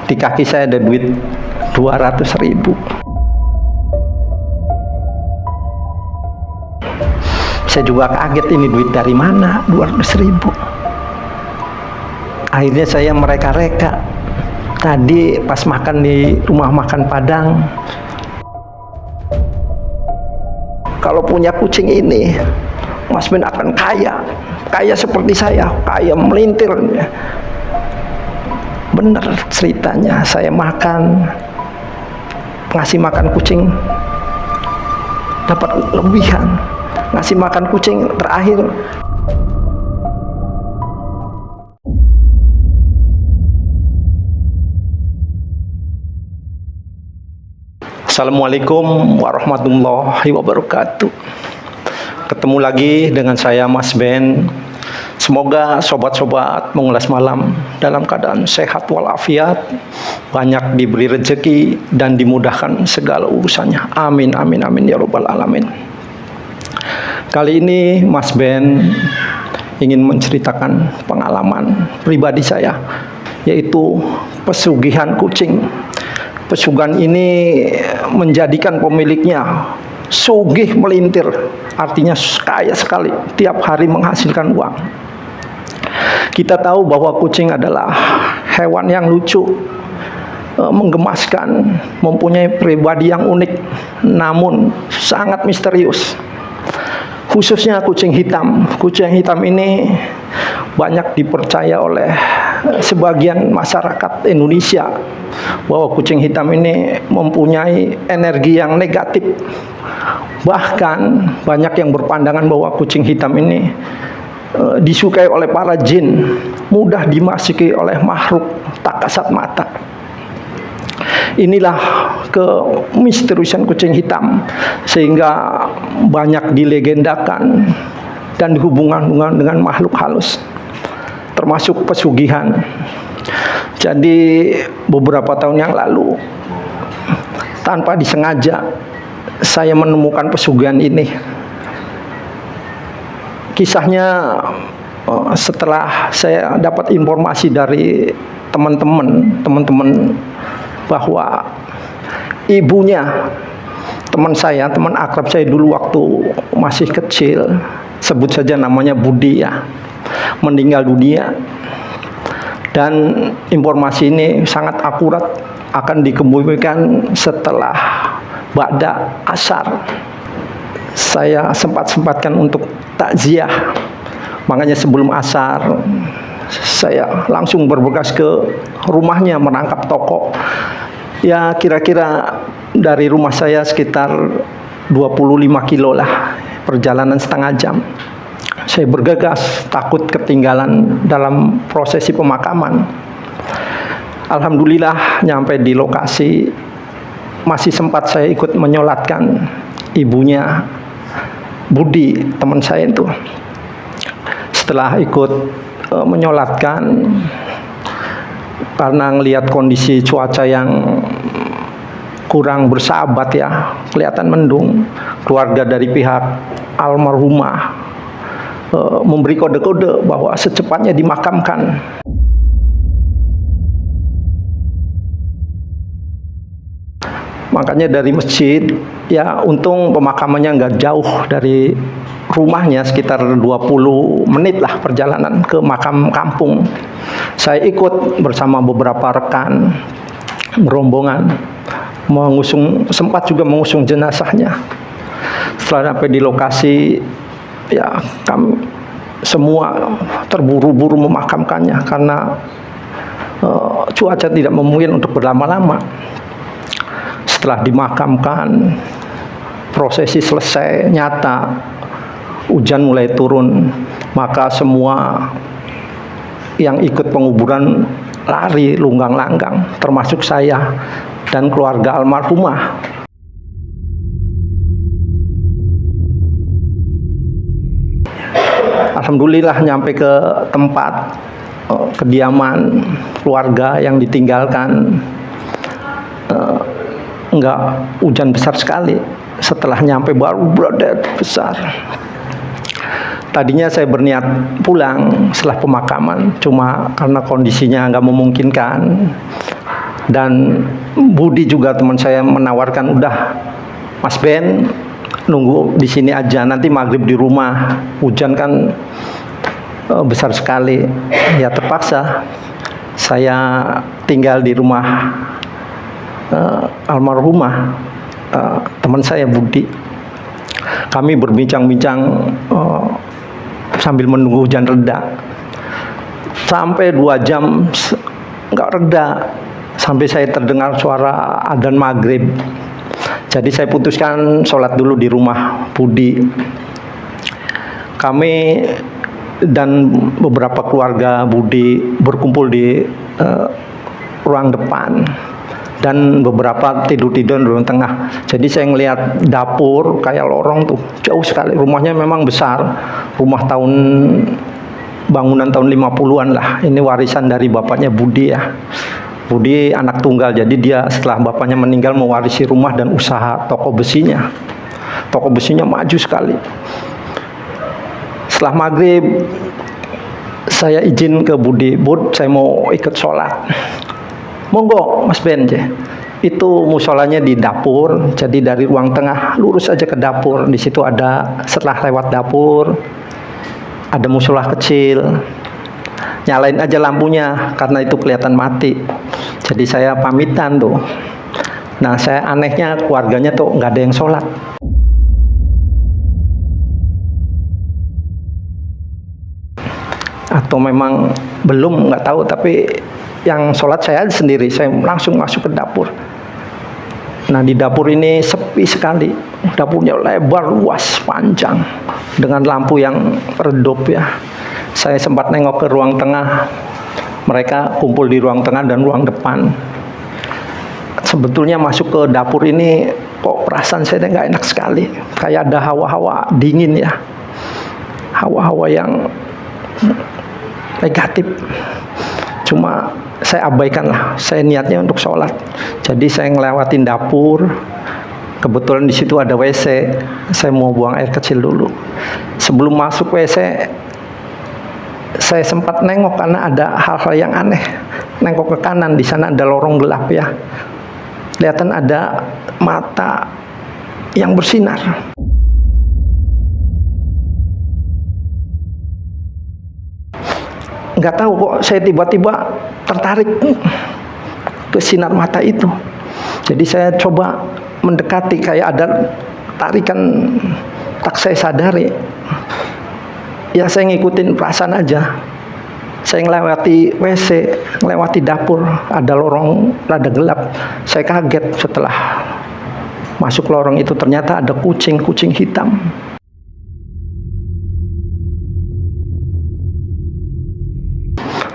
Di kaki saya ada duit 200.000. Saya juga kaget, ini duit dari mana 200.000. Akhirnya saya mereka-reka. Tadi pas makan di rumah makan Padang, kalau punya kucing ini, Mas Ben akan kaya seperti saya, kaya melintir. Bener ceritanya, saya ngasih makan kucing, dapat lebihan. Ngasih makan kucing terakhir Assalamualaikum warahmatullahi wabarakatuh. Ketemu lagi dengan saya Mas Ben. Semoga sobat-sobat mengulas malam dalam keadaan sehat walafiat, banyak diberi rezeki dan dimudahkan segala urusannya. Amin amin amin ya rabbal alamin. Kali ini Mas Ben ingin menceritakan pengalaman pribadi saya, yaitu pesugihan kucing. Pesugihan ini menjadikan pemiliknya sugih melintir, artinya kaya sekali, tiap hari menghasilkan uang. Kita tahu bahwa kucing adalah hewan yang lucu, menggemaskan, mempunyai pribadi yang unik, namun sangat misterius. Khususnya kucing hitam. Kucing hitam ini banyak dipercaya oleh sebagian masyarakat Indonesia bahwa kucing hitam ini mempunyai energi yang negatif. Bahkan banyak yang berpandangan bahwa kucing hitam ini disukai oleh para jin, mudah dimasuki oleh makhluk tak kasat mata. Inilah kemisteriusan kucing hitam, sehingga banyak dilegendakan dan dihubungkan dengan makhluk halus, termasuk pesugihan. Jadi beberapa tahun yang lalu, tanpa disengaja, saya menemukan pesugihan ini. Kisahnya setelah saya dapat informasi dari teman-teman bahwa ibunya teman saya, teman akrab saya dulu waktu masih kecil, sebut saja namanya Budi ya, meninggal dunia. Dan informasi ini sangat akurat, akan dikemukakan setelah ba'da asar. Saya sempatkan untuk takziah, makanya sebelum asar saya langsung bergegas ke rumahnya merangkap toko. Ya kira-kira dari rumah saya sekitar 25 kilo lah, perjalanan setengah jam. Saya bergegas, takut ketinggalan dalam prosesi pemakaman. Alhamdulillah nyampe di lokasi, masih sempat saya ikut menyolatkan ibunya Budi, teman saya itu. Setelah ikut menyolatkan, karena ngelihat kondisi cuaca yang kurang bersahabat ya, kelihatan mendung, keluarga dari pihak almarhumah memberi kode-kode bahwa secepatnya dimakamkan. Makanya dari masjid, ya untung pemakamannya nggak jauh dari rumahnya, sekitar 20 menit lah perjalanan ke makam kampung. Saya ikut bersama beberapa rekan rombongan sempat juga mengusung jenazahnya. Setelah sampai di lokasi, ya kami semua terburu-buru memakamkannya karena cuaca tidak memungkinkan untuk berlama-lama. Setelah dimakamkan, prosesi selesai, nyata hujan mulai turun, maka semua yang ikut penguburan lari lunggang-langgang, termasuk saya dan keluarga almarhumah. Alhamdulillah nyampe ke tempat kediaman keluarga yang ditinggalkan. Enggak hujan besar sekali. Setelah nyampe baru brodet besar. Tadinya saya berniat pulang setelah pemakaman, cuma karena kondisinya nggak memungkinkan, Dan Budi juga teman saya menawarkan, udah Mas Ben nunggu di sini aja, nanti maghrib di rumah, hujan kan besar sekali. Ya terpaksa saya tinggal di rumah almarhumah teman saya Budi. Kami berbincang-bincang sambil menunggu hujan reda. Sampai 2 jam nggak reda, sampai saya terdengar suara adzan maghrib. Jadi saya putuskan sholat dulu di rumah Budi. Kami dan beberapa keluarga Budi berkumpul di ruang depan, dan beberapa tidur-tidur di ruang tengah. Jadi saya ngelihat dapur kayak lorong tuh, jauh sekali. Rumahnya memang besar, rumah bangunan tahun 50-an lah. Ini warisan dari bapaknya Budi ya. Budi anak tunggal, jadi dia setelah bapaknya meninggal mewarisi rumah dan usaha toko besinya. Toko besinya maju sekali. Setelah maghrib, saya izin ke Budi, Bud, saya mau ikut sholat. Monggo Mas Ben, itu musolanya di dapur. Jadi dari ruang tengah lurus aja ke dapur. Di situ ada, setelah lewat dapur ada musola kecil. Nyalain aja lampunya karena itu kelihatan mati. Jadi saya pamitan tuh. Nah, saya anehnya keluarganya tuh nggak ada yang sholat. Atau memang belum, nggak tahu, tapi yang sholat saya sendiri. Saya langsung masuk ke dapur. Nah, di dapur ini sepi sekali. Dapurnya lebar, luas, panjang, dengan lampu yang redup ya. Saya sempat nengok ke ruang tengah. Mereka kumpul di ruang tengah dan ruang depan. Sebetulnya masuk ke dapur ini kok perasaan saya nggak enak sekali. Kayak ada hawa-hawa dingin ya. Hawa-hawa yang negatif. Cuma saya abaikan lah, saya niatnya untuk sholat. Jadi saya ngelewatin dapur, kebetulan di situ ada WC. Saya mau buang air kecil dulu. Sebelum masuk WC, saya sempat nengok karena ada hal-hal yang aneh. Nengok ke kanan, di sana ada lorong gelap ya. Kelihatan ada mata yang bersinar. Nggak tahu kok saya tiba-tiba tertarik ke sinar mata itu. Jadi saya coba mendekati, kayak ada tarikan tak saya sadari. Ya saya ngikutin perasaan aja. Saya ngelewati WC, ngelewati dapur, ada lorong rada gelap. Saya kaget setelah masuk lorong itu, ternyata ada kucing hitam.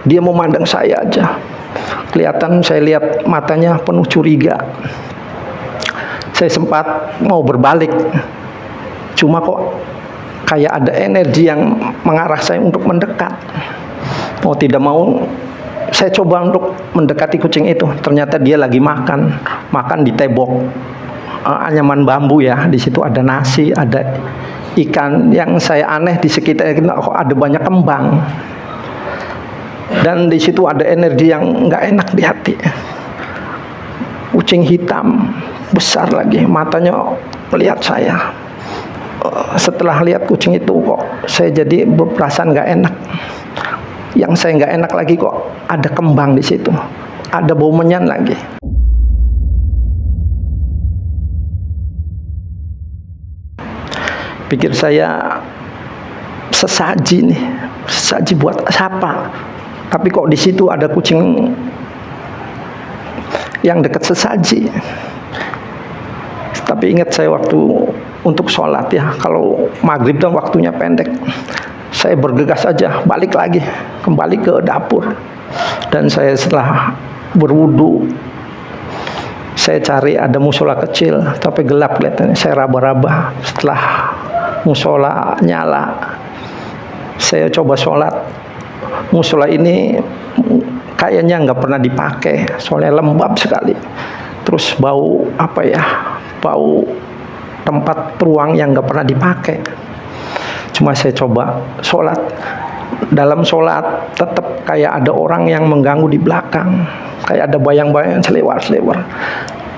Dia memandang saya aja. Kelihatan, saya lihat matanya penuh curiga. Saya sempat mau berbalik. Cuma kok kayak ada energi yang mengarah saya untuk mendekat. Mau tidak mau, saya coba untuk mendekati kucing itu. Ternyata dia lagi makan di tembok anyaman bambu ya. Di situ ada nasi, ada ikan. Yang saya aneh di sekitar kok ada banyak kembang. Dan di situ ada energi yang nggak enak di hati. Kucing hitam besar lagi, matanya melihat saya. Setelah lihat kucing itu kok saya jadi berperasaan nggak enak. Yang saya nggak enak lagi, kok ada kembang di situ, ada bau menyan lagi. Pikir saya, sesaji nih, sesaji buat siapa? Tapi kok di situ ada kucing yang dekat sesaji. Tapi ingat saya waktu untuk sholat ya, kalau maghrib dan waktunya pendek, saya bergegas aja balik lagi, kembali ke dapur. Dan saya setelah berwudu, saya cari ada musola kecil, tapi gelap kelihatannya. Saya raba-raba. Setelah musola nyala, saya coba sholat. Musola ini kayaknya nggak pernah dipakai, soalnya lembab sekali. Terus bau apa ya? Bau tempat ruang yang nggak pernah dipakai. Cuma saya coba sholat. Dalam sholat tetap kayak ada orang yang mengganggu di belakang. kayak ada bayang-bayang selewar-selewar.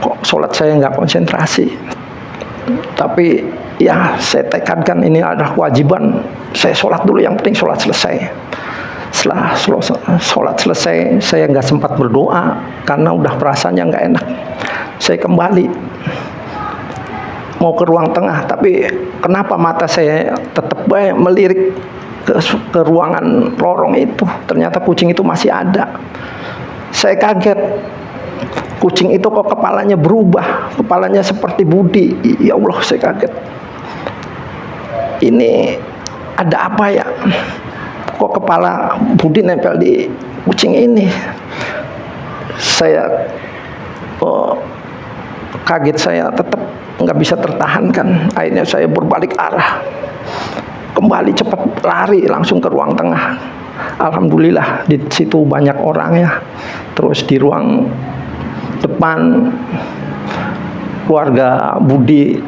Kok sholat saya nggak konsentrasi. Tapi ya saya tekadkan ini adalah kewajiban. Saya sholat dulu, yang penting sholat selesai. Setelah sholat selesai, saya nggak sempat berdoa karena udah perasaannya nggak enak. Saya kembali mau ke ruang tengah, tapi kenapa mata saya tetap melirik ke ruangan lorong itu? Ternyata kucing itu masih ada. Saya kaget, kucing itu kok kepalanya berubah, kepalanya seperti Budi. Ya Allah, saya kaget. Ini ada apa ya? Kok kepala Budi nempel di kucing ini? Saya kaget, saya tetap nggak bisa tertahankan. Akhirnya saya berbalik arah, kembali cepat lari langsung ke ruang tengah. Alhamdulillah di situ banyak orang ya. Terus di ruang depan keluarga Budi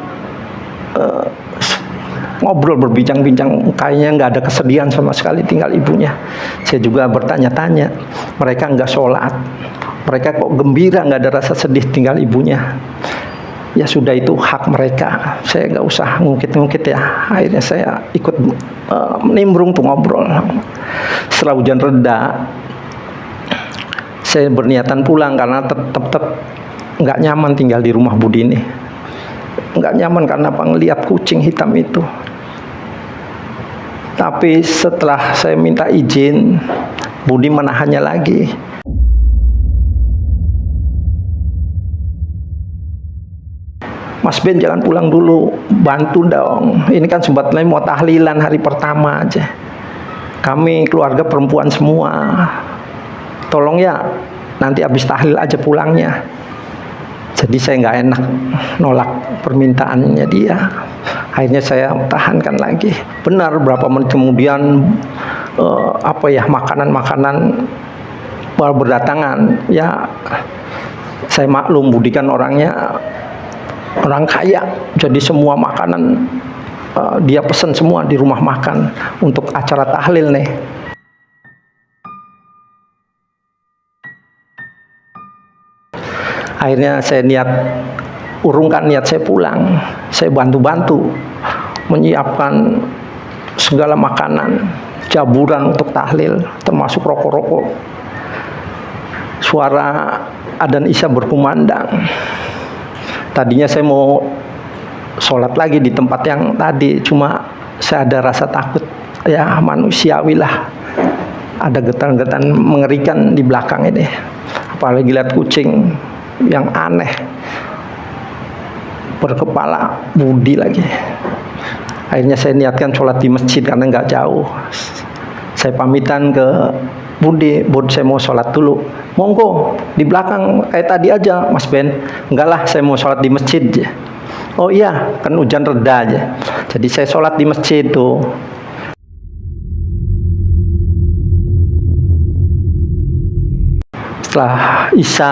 ngobrol, berbincang-bincang, kayaknya nggak ada kesedihan sama sekali, tinggal ibunya. Saya juga bertanya-tanya, mereka nggak sholat, mereka kok gembira, nggak ada rasa sedih, tinggal ibunya. Ya sudah, itu hak mereka, saya nggak usah ngungkit-ngungkit ya. Akhirnya saya ikut menimbrung tuh ngobrol. Setelah hujan reda, saya berniatan pulang karena tetap nggak nyaman tinggal di rumah Budi ini. Nggak nyaman karena ngelihat kucing hitam itu. Tapi setelah saya minta izin, Budi menahannya lagi. Mas Ben, jangan pulang dulu, bantu dong. Ini kan sebetulnya mau tahlilan hari pertama aja. Kami keluarga perempuan semua. Tolong ya, nanti habis tahlil aja pulangnya. Jadi saya nggak enak nolak permintaannya dia. Akhirnya saya tahankan lagi. Benar, berapa menit kemudian makanan-makanan baru berdatangan. Ya, saya maklum Budi kan orangnya orang kaya, jadi semua makanan dia pesen semua di rumah makan untuk acara tahlil nih. Akhirnya saya urungkan niat saya pulang. Saya bantu-bantu menyiapkan segala makanan, jaburan untuk tahlil, termasuk rokok-rokok. Suara adzan Isya berkumandang. Tadinya saya mau sholat lagi di tempat yang tadi, cuma saya ada rasa takut, ya manusiawi lah. Ada getar-getar mengerikan di belakang ini, apalagi lihat kucing yang aneh berkepala Budi lagi. Akhirnya saya niatkan sholat di masjid karena nggak jauh. Saya pamitan ke Budi, Bud, saya mau sholat dulu. Monggo, di belakang kayak tadi aja Mas Ben. Enggak lah, saya mau sholat di masjid aja. Oh iya, kan hujan reda aja. Jadi saya sholat di masjid tuh. Setelah Isya,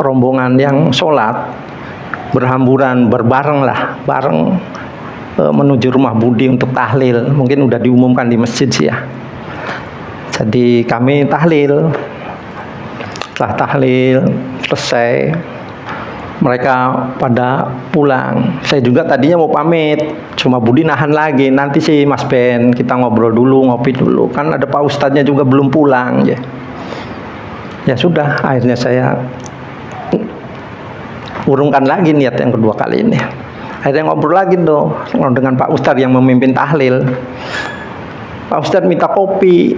rombongan yang sholat berhamburan, bareng menuju rumah Budi untuk tahlil. Mungkin udah diumumkan di masjid sih ya. Jadi kami tahlil. Setelah tahlil selesai, mereka pada pulang. Saya juga tadinya mau pamit, cuma Budi nahan lagi. Nanti sih Mas Ben, kita ngobrol dulu, ngopi dulu. Kan ada Pak Ustadznya juga belum pulang ya. Ya sudah, akhirnya saya urungkan lagi niat yang kedua kali ini. Akhirnya ngobrol lagi dong dengan Pak Ustadz yang memimpin tahlil. Pak Ustadz minta kopi.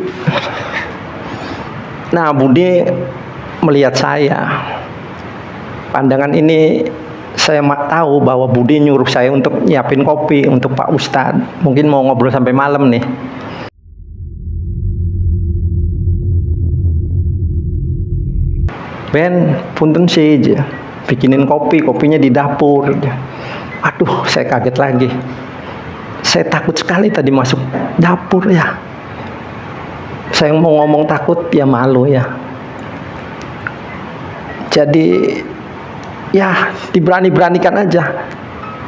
Nah, Budi melihat saya. Pandangan ini saya tahu bahwa Budi nyuruh saya untuk nyiapin kopi untuk Pak Ustadz. Mungkin mau ngobrol sampai malam nih. Ben, punten sih, bikinin kopi, kopinya di dapur. Aduh, saya kaget lagi. Saya takut sekali tadi masuk dapur ya. Saya mau ngomong takut, ya malu ya. Jadi, ya diberani-beranikan aja.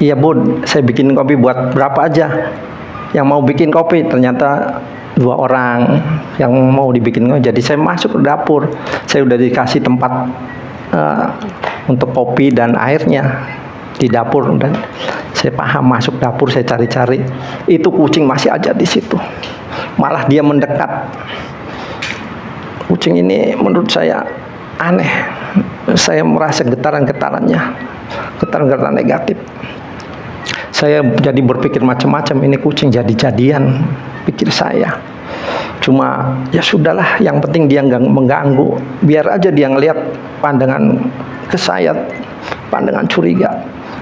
Iya Bud, saya bikin kopi buat berapa aja. Yang mau bikin kopi, ternyata 2 orang yang mau dibikin. Jadi saya masuk ke dapur, saya udah dikasih tempat untuk kopi dan airnya di dapur, dan saya paham masuk dapur, saya cari-cari, itu kucing masih aja di situ, malah dia mendekat. Kucing ini menurut saya aneh, saya merasa getaran-getaran negatif. Saya jadi berpikir macam-macam, ini kucing jadi-jadian, pikir saya. Cuma ya sudahlah, yang penting dia nggak mengganggu, biar aja dia ngelihat pandangan ke saya, pandangan curiga.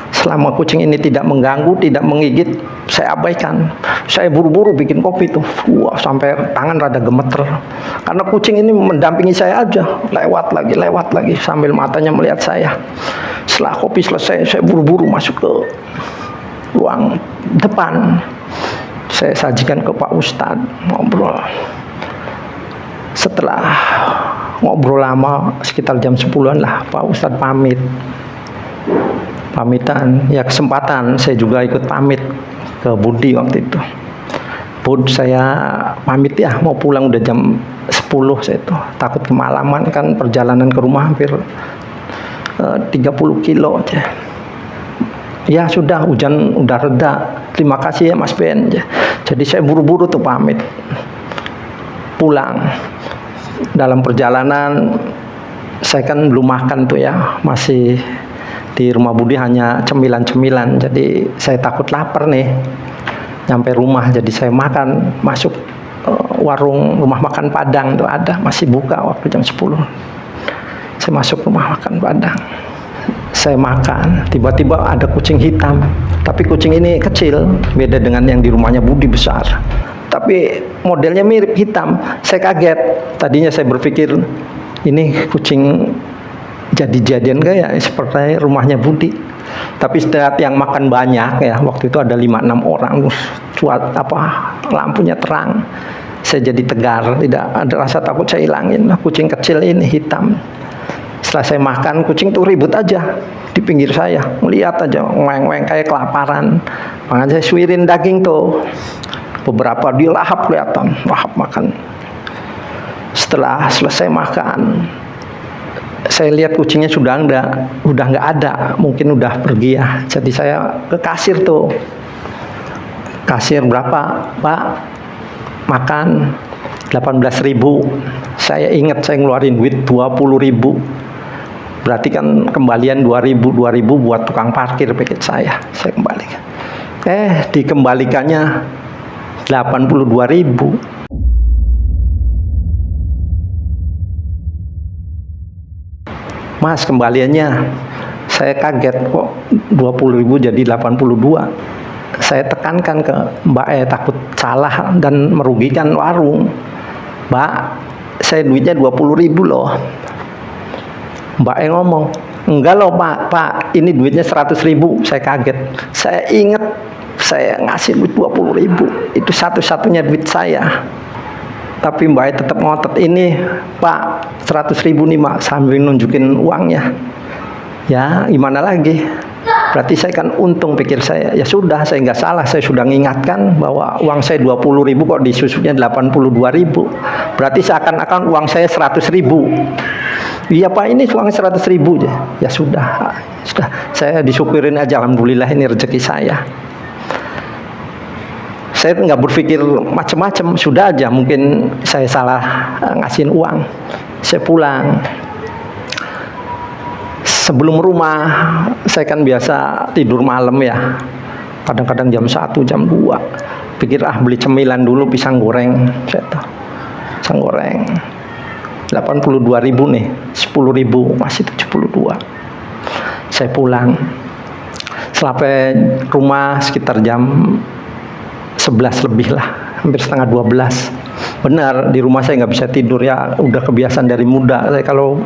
Selama kucing ini tidak mengganggu, tidak menggigit, saya abaikan. Saya buru-buru bikin kopi tuh, sampai tangan rada gemeter, karena kucing ini mendampingi saya aja, lewat lagi sambil matanya melihat saya. Setelah kopi selesai, saya buru-buru masuk ke ruang depan. Saya sajikan ke Pak Ustadz, ngobrol. Setelah ngobrol lama, sekitar jam 10-an lah, Pak Ustadz pamitan. Ya kesempatan saya juga ikut pamit ke Budi waktu itu. Bud, saya pamit ya, mau pulang udah jam 10. Saya tuh takut kemalaman, kan perjalanan ke rumah hampir 30 kilo aja. Ya sudah, hujan udah reda, terima kasih ya Mas Ben. Jadi saya buru-buru tuh pamit pulang. Dalam perjalanan saya kan belum makan tuh ya, masih di rumah Budi hanya cemilan-cemilan. Jadi saya takut lapar nih nyampe rumah, jadi saya makan, masuk warung rumah makan Padang tuh ada, masih buka waktu jam 10. Saya masuk rumah makan Padang, saya makan, tiba-tiba ada kucing hitam. Tapi kucing ini kecil, beda dengan yang di rumahnya Budi besar, tapi modelnya mirip hitam. Saya kaget, tadinya saya berpikir ini kucing jadi-jadian kayak seperti rumahnya Budi. Tapi setelah yang makan banyak ya, waktu itu ada 5-6 orang, lampunya terang, saya jadi tegar, tidak ada rasa takut, saya hilangin kucing kecil ini hitam. Setelah saya makan, kucing tuh ribut aja di pinggir saya, melihat aja, ngeng-ngeng kayak kelaparan. Makanya saya suirin daging tuh, beberapa dia lahap, kelihatan lahap makan. Setelah selesai makan, saya lihat kucingnya udah nggak ada, mungkin udah pergi ya. Jadi saya ke kasir tuh, kasir berapa Pak? Makan 18.000. Saya ingat saya ngeluarin duit 20.000. Berarti kan kembalian 2.000 buat tukang parkir paket saya kembalikan. Dikembalikannya 82.000. Mas, kembaliannya. Saya kaget kok 20.000 jadi 82. Saya tekankan ke Mbak takut salah dan merugikan warung. Mbak, saya duitnya 20.000 loh. Mbak ngomong, enggak loh Pak, ini duitnya 100.000. Saya kaget. Saya ingat saya ngasih duit 20.000, itu satu-satunya duit saya. Tapi Mbak tetap ngotot, ini Pak 100.000 nih Mak, sambil nunjukin uangnya. Ya gimana lagi, berarti saya kan untung, pikir saya. Ya sudah, saya nggak salah, saya sudah mengingatkan bahwa uang saya 20.000 kok disusupnya 82.000. Berarti seakan-akan uang saya 100.000. Iya Pak, ini uang 100.000 aja. Ya sudah, saya disyukurin aja, alhamdulillah ini rezeki saya. Saya nggak berpikir macam-macam, sudah aja mungkin saya salah ngasihin uang. Saya pulang. Sebelum rumah, saya kan biasa tidur malam ya, kadang-kadang jam 1, jam 2. Pikir beli cemilan dulu, pisang goreng. Pisang goreng 82.000 nih, 10.000 masih 72. Saya pulang. Sampai rumah sekitar jam 11 lebih lah, hampir setengah 12. Benar, di rumah saya nggak bisa tidur ya, udah kebiasaan dari muda. Saya kalau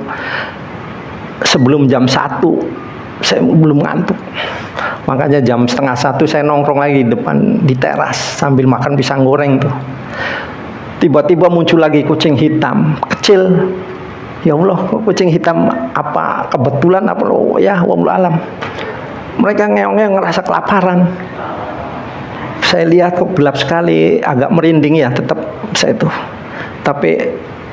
sebelum jam 1 saya belum ngantuk. Makanya jam setengah 1 saya nongkrong lagi depan di teras sambil makan pisang goreng tuh. Tiba-tiba muncul lagi kucing hitam kecil. Ya Allah, kok kucing hitam, apa kebetulan apa lo ya, wallahu alam. Mereka ngeong-ngeong ngerasa kelaparan. Saya lihat kok gelap sekali, agak merinding ya, tetap saya tuh. Tapi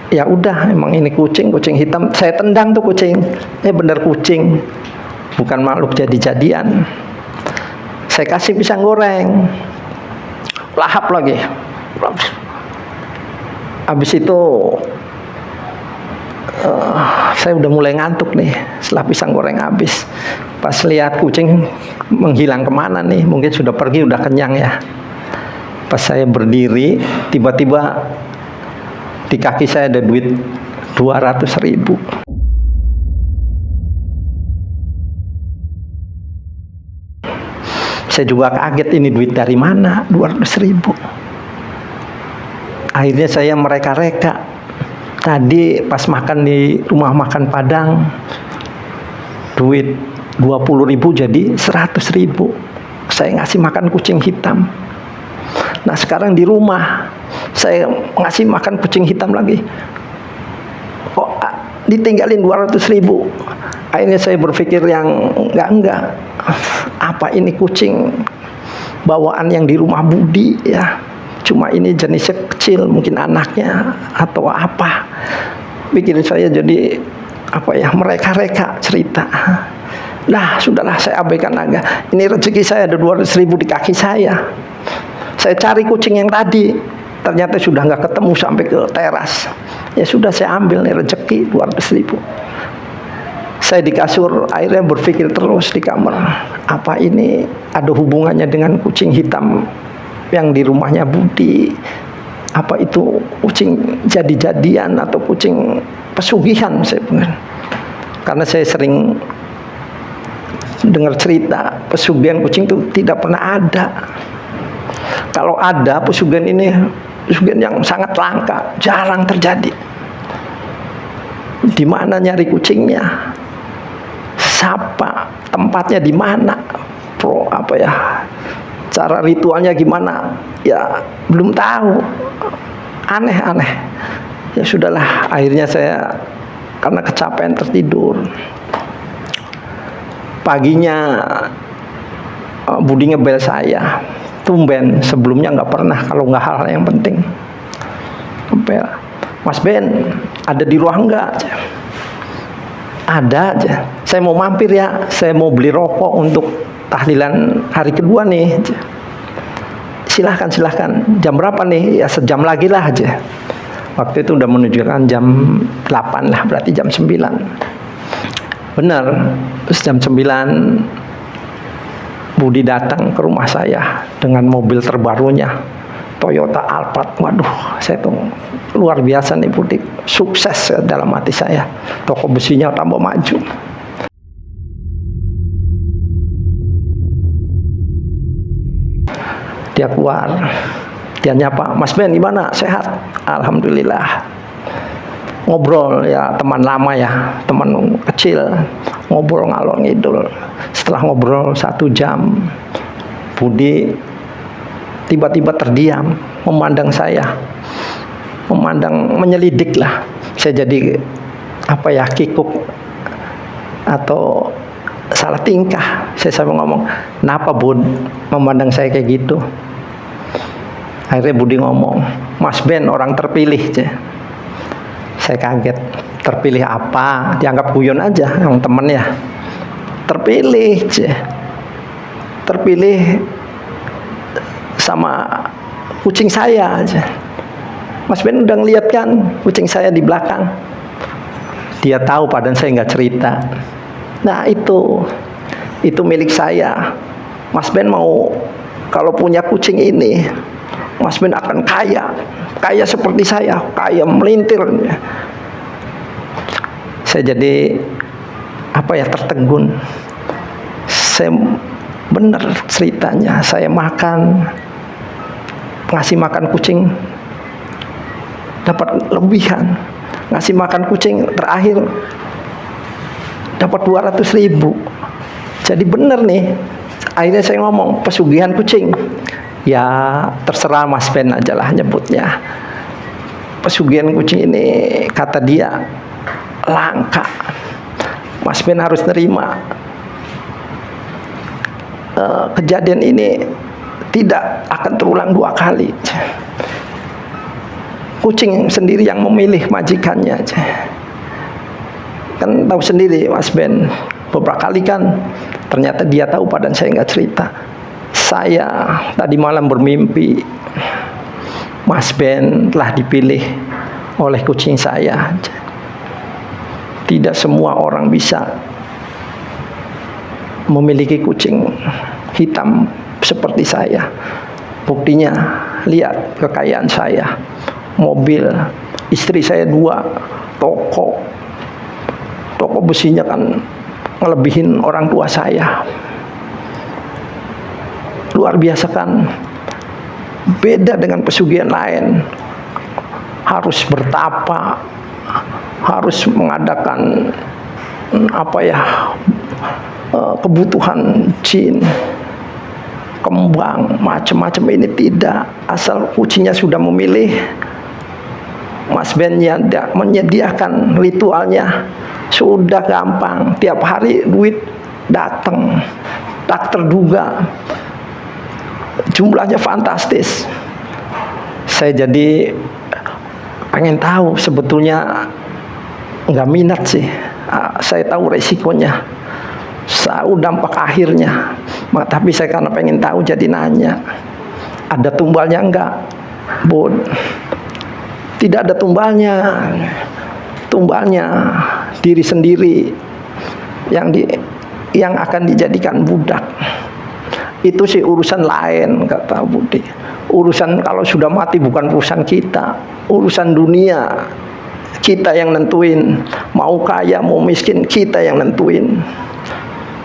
ya udah, emang ini kucing hitam. Saya tendang tuh kucing. Bener kucing, bukan makhluk jadi-jadian. Saya kasih pisang goreng, lahap lagi. Habis itu saya udah mulai ngantuk nih setelah pisang goreng habis. Pas lihat kucing menghilang kemana nih, mungkin sudah pergi, udah kenyang ya. Pas saya berdiri, tiba-tiba di kaki saya ada duit 200.000. Saya juga kaget, ini duit dari mana 200.000. Akhirnya saya mereka-reka. Tadi pas makan di rumah makan Padang, duit 20.000 jadi 100.000. Saya ngasih makan kucing hitam. Nah sekarang di rumah saya ngasih makan kucing hitam lagi, kok ditinggalin 200.000. Akhirnya saya berpikir yang enggak, apa ini kucing bawaan yang di rumah Budi ya, cuma ini jenisnya kecil, mungkin anaknya atau apa. Pikiran saya jadi mereka-reka cerita. Nah sudahlah, saya abaikan aja. Ini rezeki saya ada 200.000 di kaki saya. Saya cari kucing yang tadi, ternyata sudah nggak ketemu sampai ke teras. Ya sudah, saya ambil nih rezeki 200.000. Saya di kasur, akhirnya berpikir terus di kamar, apa ini ada hubungannya dengan kucing hitam yang di rumahnya Budi? Apa itu kucing jadi-jadian atau kucing pesugihan? Saya bilang, karena saya sering dengar cerita pesugihan kucing itu tidak pernah ada. Kalau ada pesugihan ini, pesugihan yang sangat langka, jarang terjadi. Di mana nyari kucingnya? Siapa? Tempatnya di mana? Cara ritualnya gimana? Ya belum tahu. Aneh-aneh. Ya sudahlah, akhirnya saya karena kecapean tertidur. Paginya Budi ngebel saya. Tumben, sebelumnya nggak pernah kalau nggak hal yang penting. Ngebel, Mas Ben, ada di ruang nggak? Ada aja. Saya mau mampir ya. Saya mau beli rokok untuk tahlilan hari kedua nih. Silahkan. Jam berapa nih? Ya sejam lagi lah aja. Waktu itu udah menunjukkan jam 8 lah, berarti jam 9. Benar. Terus jam 9 Budi datang ke rumah saya dengan mobil terbarunya, Toyota Alphard. Waduh, saya tuh luar biasa nih Budi, sukses dalam hati saya. Toko besinya tambah maju. Dia keluar, dia nyapa, Mas Ben gimana? Sehat? Alhamdulillah. Ngobrol ya, teman lama ya, teman kecil, ngobrol ngalor ngidul. Setelah ngobrol 1 jam, Budi tiba-tiba terdiam, memandang saya, menyelidik lah. Saya jadi kikuk atau salah tingkah. Saya sampai ngomong, kenapa Bud memandang saya kayak gitu? Akhirnya Budi ngomong, Mas Ben orang terpilih. Saya kaget, terpilih apa? Dianggap guyon aja yang temennya. Terpilih sama kucing saya aja. Mas Ben udah ngeliat kan kucing saya di belakang. Dia tahu padahal saya nggak cerita. Nah itu milik saya. Mas Ben mau kalau punya kucing ini, Mas Ben akan kaya seperti saya, kaya melintir. Saya jadi tertegun. Saya benar ceritanya, saya ngasih makan kucing dapat lebihan, ngasih makan kucing terakhir dapat 200.000. Jadi benar nih. Akhirnya saya ngomong, pesugihan kucing. Ya terserah Mas Ben aja lah nyebutnya. Pesugihan kucing ini kata dia langka. Mas Ben harus nerima. Kejadian ini tidak akan terulang 2 kali. kucing sendiri yang memilih majikannya aja. Kan tahu sendiri Mas Ben, beberapa kali kan ternyata dia tahu padahal saya nggak cerita. Saya tadi malam bermimpi Mas Ben telah dipilih oleh kucing saya. Tidak semua orang bisa memiliki kucing hitam seperti saya. Buktinya, lihat kekayaan saya, mobil, istri saya 2, toko besinya kan ngelebihin orang tua saya. Luar biasa kan, beda dengan pesugihan lain. Harus bertapa, harus mengadakan kebutuhan jin, kembang, macam-macam. Ini tidak, asal kucingnya sudah memilih, Mas Ben menyediakan ritualnya, sudah gampang. Tiap hari duit datang tak terduga, jumlahnya fantastis. Saya jadi pengen tahu, sebetulnya nggak minat sih. Saya tahu resikonya, tahu dampak akhirnya, tapi saya karena pengen tahu jadi nanya. Ada tumbalnya enggak, Bud? Tidak ada tumbalnya. Tumbalnya diri sendiri yang akan dijadikan budak. Itu sih urusan lain, kata Budi. Urusan kalau sudah mati bukan urusan kita, urusan dunia. Kita yang nentuin, mau kaya mau miskin kita yang nentuin.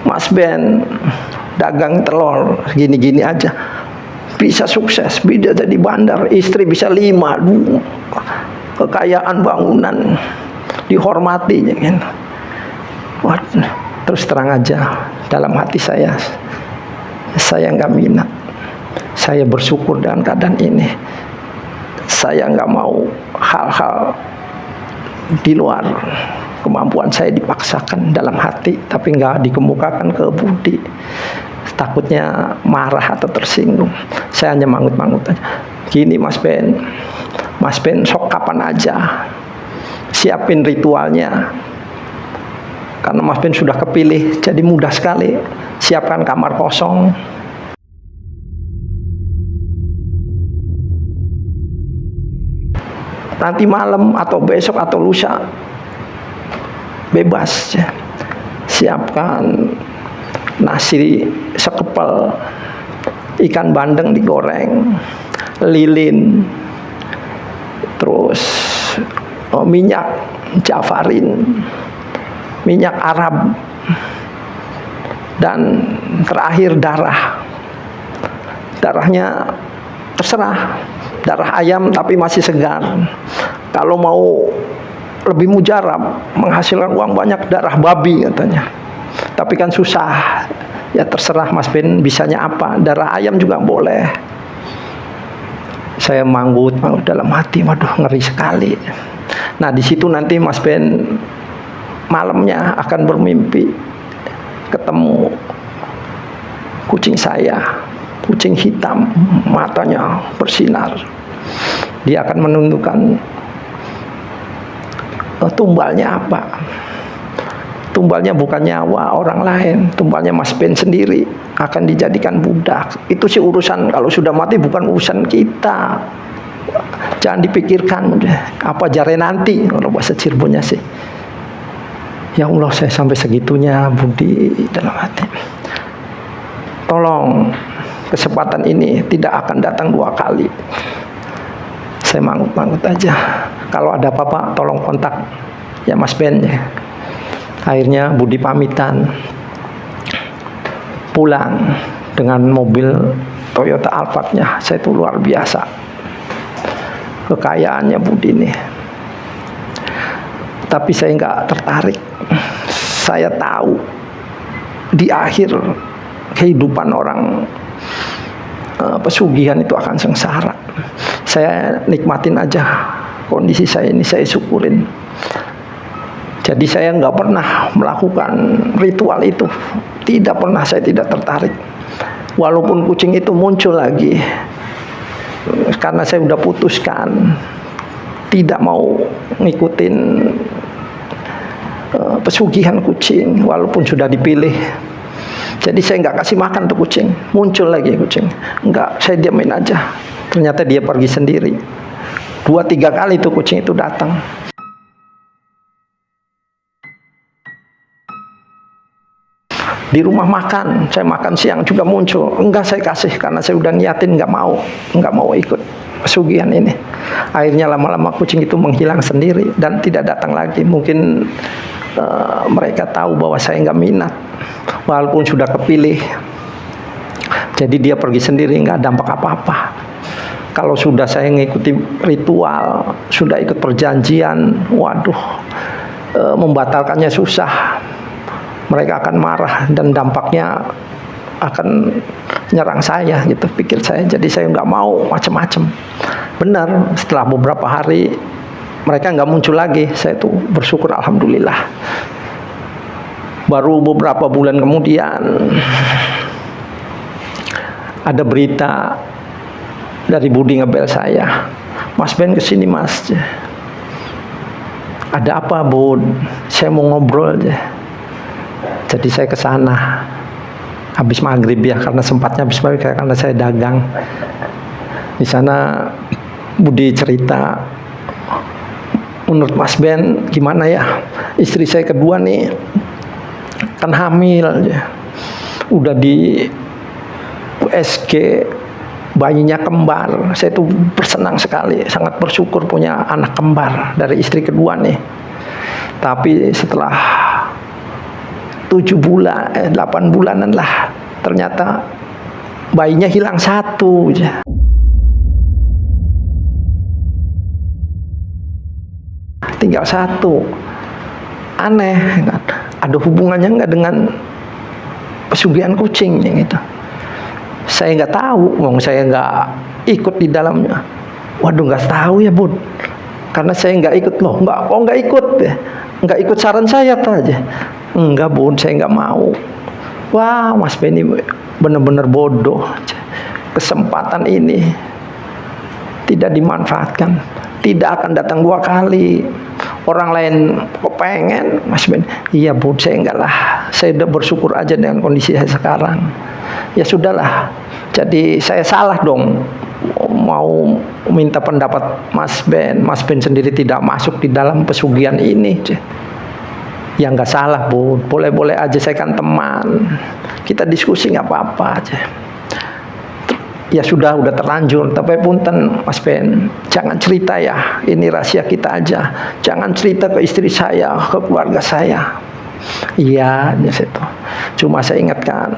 Mas Ben dagang telur gini-gini aja bisa sukses, bisa jadi bandar, istri bisa 5, kekayaan bangunan, dihormati kan. Terus terang aja, dalam hati saya nggak minat. Saya bersyukur dengan keadaan ini. Saya nggak mau hal-hal di luar kemampuan saya dipaksakan dalam hati, tapi nggak dikemukakan ke Budi. Takutnya marah atau tersinggung. Saya hanya mangut-mangut aja. Gini Mas Ben, sok kapan aja siapin ritualnya. Karena Mas Ben sudah kepilih, jadi mudah sekali. Siapkan kamar kosong. Nanti malam atau besok atau lusa bebas. Siapkan nasi sekepel, ikan bandeng digoreng, lilin, terus minyak jafarin, minyak Arab, dan terakhir darahnya terserah, darah ayam tapi masih segar. Kalau mau lebih mujarab, menghasilkan uang banyak, darah babi katanya, tapi kan susah. Ya terserah Mas Ben bisanya apa, darah ayam juga boleh. Saya manggut dalam hati, waduh ngeri sekali. Nah di situ nanti Mas Ben malamnya akan bermimpi ketemu kucing saya, kucing hitam, matanya bersinar. Dia akan menunjukkan tumbalnya apa. Tumbalnya bukan nyawa orang lain, tumbalnya Mas Ben sendiri akan dijadikan budak. Itu sih urusan, kalau sudah mati bukan urusan kita. Jangan dipikirkan apa jare nanti, kalau bahasa Cirebonnya sih. Ya Allah, saya sampai segitunya Budi dalam hati. Tolong, kesempatan ini tidak akan datang 2 kali. Saya mangut-mangut aja. Kalau ada apa-apa tolong kontak ya Mas Ben ya. Akhirnya Budi pamitan, pulang dengan mobil Toyota Alphard-nya. Saya itu luar biasa kekayaannya Budi ini. Tapi saya nggak tertarik. Saya tahu di akhir kehidupan orang pesugihan itu akan sengsara. Saya nikmatin aja kondisi saya ini, saya syukurin. Jadi saya nggak pernah melakukan ritual itu, tidak pernah, saya tidak tertarik. Walaupun kucing itu muncul lagi, karena saya udah putuskan tidak mau ngikutin pesugihan kucing walaupun sudah dipilih. Jadi saya nggak kasih makan tuh kucing. Muncul lagi kucing, nggak, saya diamin aja. Ternyata dia pergi sendiri. 2-3 kali tuh kucing itu datang. Di rumah makan, saya makan siang juga muncul. Enggak, saya kasih karena saya udah niatin nggak mau ikut pesugihan ini. Akhirnya lama-lama kucing itu menghilang sendiri dan tidak datang lagi. Mungkin mereka tahu bahwa saya nggak minat, walaupun sudah kepilih. Jadi dia pergi sendiri, nggak dampak apa-apa. Kalau sudah saya ngikuti ritual, sudah ikut perjanjian, waduh, membatalkannya susah. Mereka akan marah dan dampaknya akan nyerang saya gitu, pikir saya. Jadi saya nggak mau macam-macam. Benar, setelah beberapa hari mereka nggak muncul lagi. Saya tuh bersyukur, alhamdulillah. Baru beberapa bulan kemudian ada berita dari Budi ngebel saya, "Mas Ben kesini Mas." "Ada apa Bud?" "Saya mau ngobrol aja." Jadi saya ke sana habis maghrib ya, karena sempatnya habis maghrib karena saya dagang. Di sana Budi cerita, "Menurut Mas Ben gimana ya? Istri saya kedua nih kan hamil ya. Udah di USG, bayinya kembar." Saya tuh bersenang sekali, sangat bersyukur punya anak kembar dari istri kedua nih. Tapi setelah 8 bulanan lah, ternyata bayinya hilang 1 aja. Tinggal 1. Aneh kan? Ada hubungannya nggak dengan pesugihan kucing gitu? Saya nggak tahu, saya nggak ikut di dalamnya. Waduh, nggak tahu ya Bud, karena saya nggak ikut loh. Nggak ikut ya, nggak ikut saran saya aja. "Enggak Bud, saya nggak mau." Wah, Mas Benny benar-benar bodoh. Kesempatan ini tidak dimanfaatkan, tidak akan datang 2 kali. Orang lain kok pengen, Mas Ben. "Iya Bud, saya enggak lah. Saya udah bersyukur aja dengan kondisi saya sekarang." Ya sudahlah. Jadi saya salah dong mau minta pendapat Mas Ben. Mas Ben sendiri tidak masuk di dalam pesugihan ini. Ya nggak salah Bud, boleh-boleh aja, saya kan teman. Kita diskusi nggak apa-apa aja. Ya sudah terlanjur, tapi punten Mas Ben, jangan cerita ya, ini rahasia kita aja. Jangan cerita ke istri saya, ke keluarga saya. Iya, itu. Cuma saya ingatkan,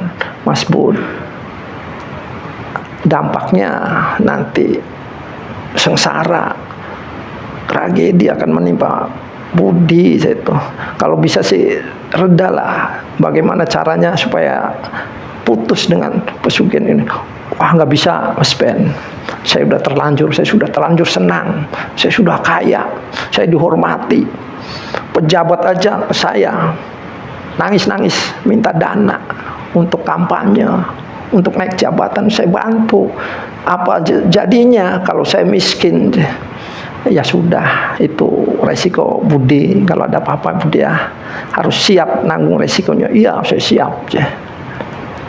Mas Bud, dampaknya nanti sengsara, tragedi akan menimpa Budi. Itu kalau bisa sih redalah, bagaimana caranya supaya putus dengan pesugihan ini. Wah, nggak bisa Mas Ben, saya sudah terlanjur senang, saya sudah kaya, saya dihormati, pejabat aja ke saya nangis-nangis minta dana untuk kampanye, untuk naik jabatan, saya bantu. Apa jadinya kalau saya miskin? Ya sudah, itu resiko Budi. Kalau ada apa-apa Budi ya harus siap nanggung resikonya. Iya, saya siap.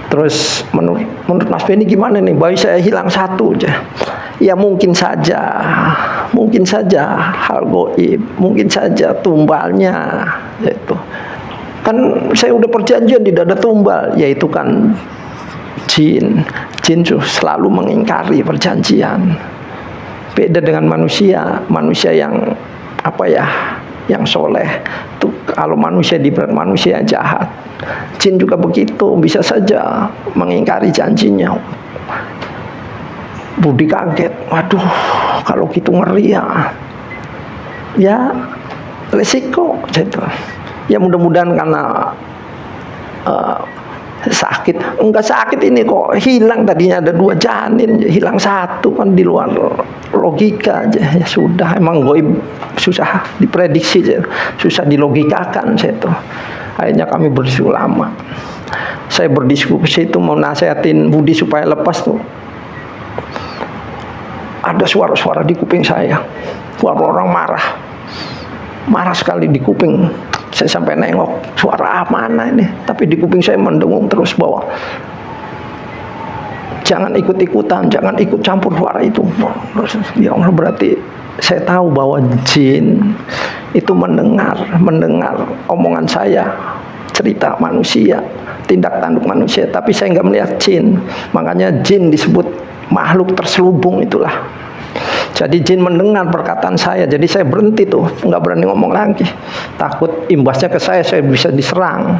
Terus menurut Mas Benny gimana nih? Bayi saya hilang 1 aja. Ya mungkin saja hal goib, mungkin saja tumbalnya. Itu kan saya udah perjanjian tidak ada tumbal, yaitu kan jin selalu mengingkari perjanjian. Beda dengan manusia yang yang soleh. Tuh, kalau manusia diberat manusia yang jahat, jin juga begitu, bisa saja mengingkari janjinya. Budi kaget, waduh, kalau gitu ngeri ya. Ya resiko gitu. Ya mudah-mudahan karena sakit, enggak sakit ini kok hilang, tadinya ada 2 janin hilang 1, kan di luar logika aja. Ya sudah, emang goib susah diprediksi, susah dilogikakan. Akhirnya kami berdiskusi lama. Saya berdiskusi itu mau nasihatin Budi supaya lepas tuh, ada suara-suara di kuping saya, orang marah sekali di kuping. Saya sampai nengok, suara mana ini? Tapi di kuping saya mendengung terus bahwa jangan ikut-ikutan, jangan ikut campur suara itu. Ya Allah, berarti saya tahu bahwa jin itu mendengar omongan saya, cerita manusia, tindak tanduk manusia, tapi saya nggak melihat jin. Makanya jin disebut makhluk terselubung itulah. Jadi jin mendengar perkataan saya, jadi saya berhenti tuh, nggak berani ngomong lagi, takut imbasnya ke saya bisa diserang.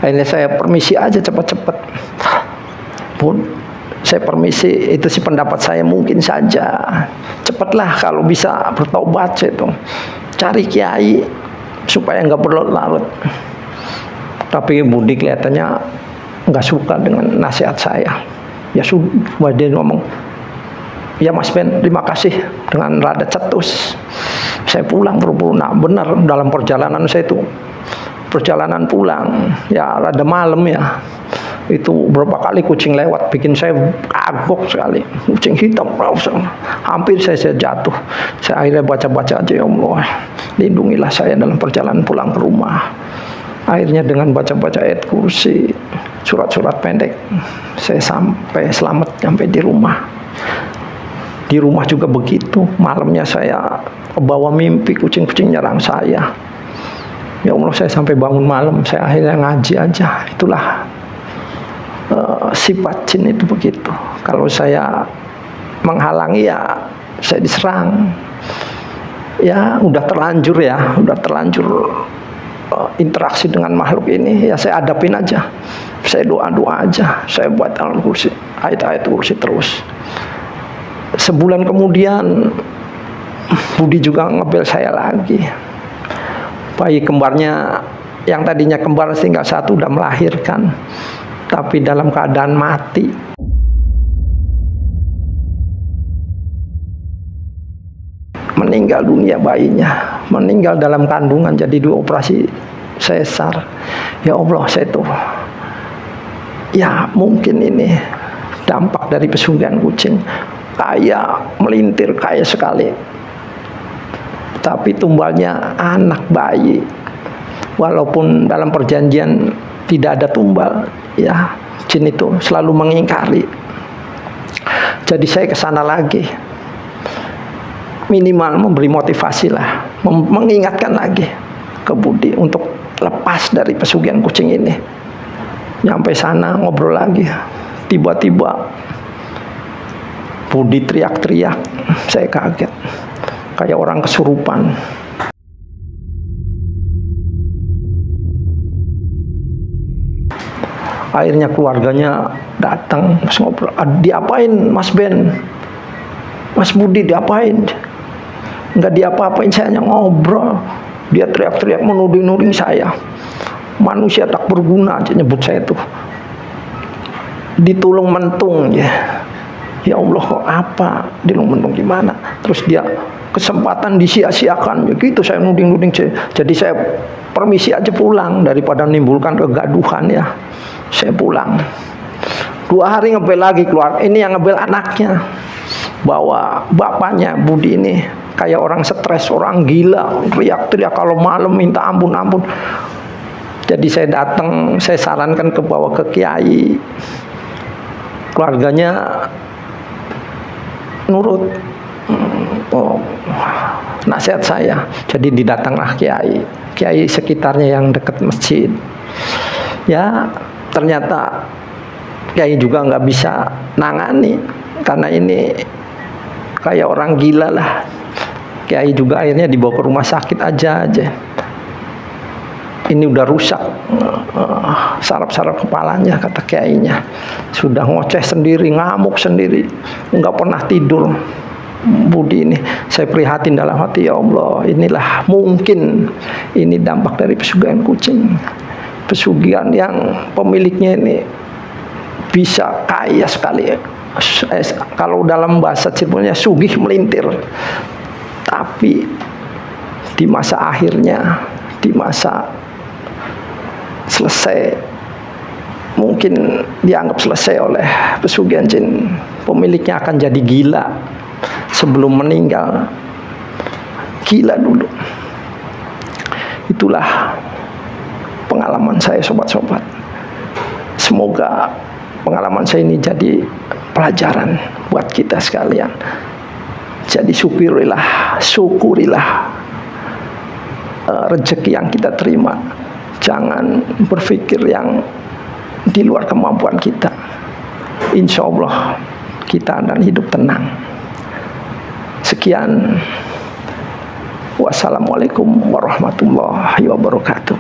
Akhirnya saya permisi aja cepat-cepat. Pun saya permisi, itu sih pendapat saya, mungkin saja cepatlah kalau bisa bertobat saya tuh, cari kiai supaya nggak berlarut-larut. Tapi Budi kelihatannya nggak suka dengan nasihat saya. Ya sudah, dia ngomong, ya Mas Ben, terima kasih, dengan rada cetus. Saya pulang buru-buru. Nah benar, dalam perjalanan saya itu, perjalanan pulang, ya rada malam ya, itu berapa kali kucing lewat, bikin saya kagok sekali. Kucing hitam, hampir saya jatuh. Saya akhirnya baca-baca aja, ya Allah, lindungilah saya dalam perjalanan pulang ke rumah. Akhirnya dengan baca-baca ayat kursi, surat-surat pendek, saya sampai selamat sampai di rumah. Di rumah juga begitu, malamnya saya bawa mimpi kucing-kucing nyerang saya. Ya Allah, saya sampai bangun malam, saya akhirnya ngaji aja. Itulah sifat jin itu begitu. Kalau saya menghalangi ya saya diserang. Ya udah terlanjur interaksi dengan makhluk ini, ya saya hadapin aja. Saya doa-doa aja, saya buat kursi, ayat-ayat kursi terus. Sebulan kemudian Budi juga ngebel saya lagi. Bayi kembarnya yang tadinya kembar tinggal satu udah melahirkan, tapi dalam keadaan mati. Meninggal dunia bayinya, meninggal dalam kandungan, jadi dioperasi sesar. Ya Allah, saya tuh, ya mungkin ini dampak dari pesugihan kucing. Kaya melintir, kaya sekali, tapi tumbalnya anak bayi. Walaupun dalam perjanjian tidak ada tumbal, ya jin itu selalu mengingkari. Jadi saya ke sana lagi, minimal memberi motivasi lah, mengingatkan lagi ke Budi untuk lepas dari pesugihan kucing ini. Nyampe sana ngobrol lagi, tiba-tiba Budi teriak-teriak, saya kaget, kayak orang kesurupan. Akhirnya keluarganya datang, ngobrol, diapain Mas Ben? Mas Budi diapain? Enggak diapa-apain, saya hanya ngobrol. Dia teriak-teriak menuding-nuding saya, manusia tak berguna aja nyebut saya tuh, ditulung mentung ya. Ya Allah, kok apa? Dilung-mentung gimana? Terus dia kesempatan disia-siakan. Begitu saya nuding-nuding. Jadi saya permisi aja pulang daripada menimbulkan kegaduhan ya. Saya pulang. 2 hari ngebel lagi keluar. Ini yang ngebel anaknya, bahwa bapaknya Budi ini kayak orang stres, orang gila, teriak-teriak kalau malam minta ampun-ampun. Jadi saya datang, saya sarankan bawa ke kiai. Keluarganya nurut nasihat saya. Jadi didatanglah kiai sekitarnya yang dekat masjid. Ya ternyata kiai juga nggak bisa nangani, karena ini kayak orang gila lah. Kiai juga akhirnya dibawa ke rumah sakit aja. Ini udah rusak saraf-saraf kepalanya, kata kiainya. Sudah ngoceh sendiri, ngamuk sendiri, nggak pernah tidur. Budi ini, saya prihatin dalam hati, ya Allah, inilah mungkin ini dampak dari pesugihan kucing. Pesugihan yang pemiliknya ini bisa kaya sekali. Kalau dalam bahasa Cirebonnya sugih melintir. Tapi di masa akhirnya, di masa selesai, mungkin dianggap selesai oleh pesugihan jin, pemiliknya akan jadi gila sebelum meninggal. gila dulu. Itulah pengalaman saya sobat-sobat. Semoga pengalaman saya ini jadi pelajaran buat kita sekalian. Jadi syukurilah rezeki yang kita terima. Jangan berpikir yang di luar kemampuan kita. Insya Allah kita akan hidup tenang. Sekian. Wassalamualaikum warahmatullahi wabarakatuh.